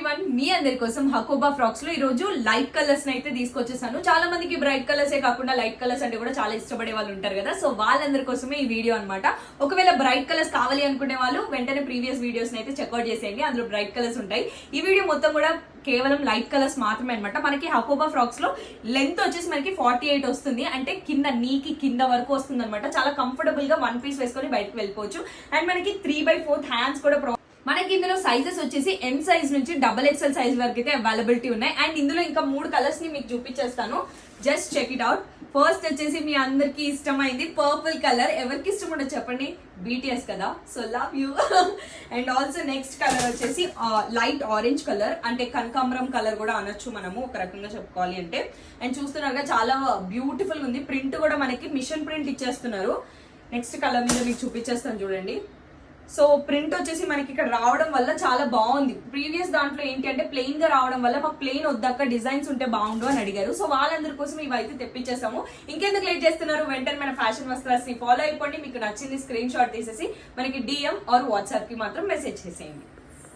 Everyone, మీ అందరి కోసం Hakoba frocks లో ఈ రోజు లైట్ కలర్స్ అయితే తీసుకొచ్చేసాను. చాలా మందికి బ్రైట్ కలర్స్ ఏ కాకుండా లైట్ కలర్స్ అంటే కూడా చాలా ఇష్టపడే వాళ్ళు ఉంటారు కదా. సో వాళ్ళందరి కోసమే ఈ వీడియో అన్నమాట. ఒకవేళ బ్రైట్ కలర్స్ కావాలి అనుకునే వాళ్ళు వెంటనే ప్రీవియస్ వీడియోస్ అయితే చెక్అౌట్ చేసేయండి, అందులో బ్రైట్ కలర్స్ ఉంటాయి. ఈ వీడియో మొత్తం కూడా కేవలం లైట్ కలర్స్ మాత్రమే అనమాట. మనకి హకోబా ఫ్రాక్స్ లో లెంత్ వచ్చేసి మనకి 48 వస్తుంది, అంటే కింద నీకి కింద వరకు వస్తుంది అనమాట. చాలా కంఫర్టబుల్ గా వన్ పీస్ వేసుకొని బయటకు వెళ్ళిపోవచ్చు. అండ్ మనకి 3/4 హ్యాండ్స్ కూడా మనకి ఇందులో సైజెస్ వచ్చేసి ఎం సైజ్ నుంచి XXL సైజ్ వరకు అయితే అవైలబిలిటీ ఉన్నాయి. అండ్ ఇందులో ఇంకా 3 కలర్స్ ని మీకు చూపించేస్తాను, just check it out. First వచ్చేసి మీ అందరికి ఇష్టమైంది పర్పుల్ కలర్. ఎవరికి ఇష్టం ఉండదు చెప్పండి, BTS కదా, so love you. And also next colour వచ్చేసి లైట్ ఆరెంజ్ కలర్, అంటే కనకాంబరం కలర్ కూడా అనొచ్చు మనము ఒక రకంగా చెప్పుకోవాలి అంటే. అండ్ చూస్తున్నారుగా చాలా బ్యూటిఫుల్ ఉంది, ప్రింట్ కూడా మనకి మిషన్ ప్రింట్ ఇచ్చేస్తున్నారు. నెక్స్ట్ కలర్ మీద మీకు చూపించేస్తాను చూడండి. సో ప్రింట్ వచ్చేసి మనకి ఇక్కడ రావడం వల్ల చాలా బాగుంది. ప్రీవియస్ దాంట్లో ఏంటి అంటే ప్లెయిన్ గా రావడం వల్ల మాకు ప్లెయిన్ వద్దాక డిజైన్స్ ఉంటే బాగుండు అని అడిగారు. సో వాళ్ళందరి కోసం ఇవైతే తెప్పించేసాము. ఇంకెందుకు లేట్ చేస్తున్నారు, వెంటనే మన ఫ్యాషన్ వస్త్రాస్ ని ఫాలో అయిపోండి. మీకు నచ్చింది స్క్రీన్ షాట్ తీసేసి మనకి DM ఆర్ వాట్సాప్ కి మాత్రం మెసేజ్ చేసేయండి.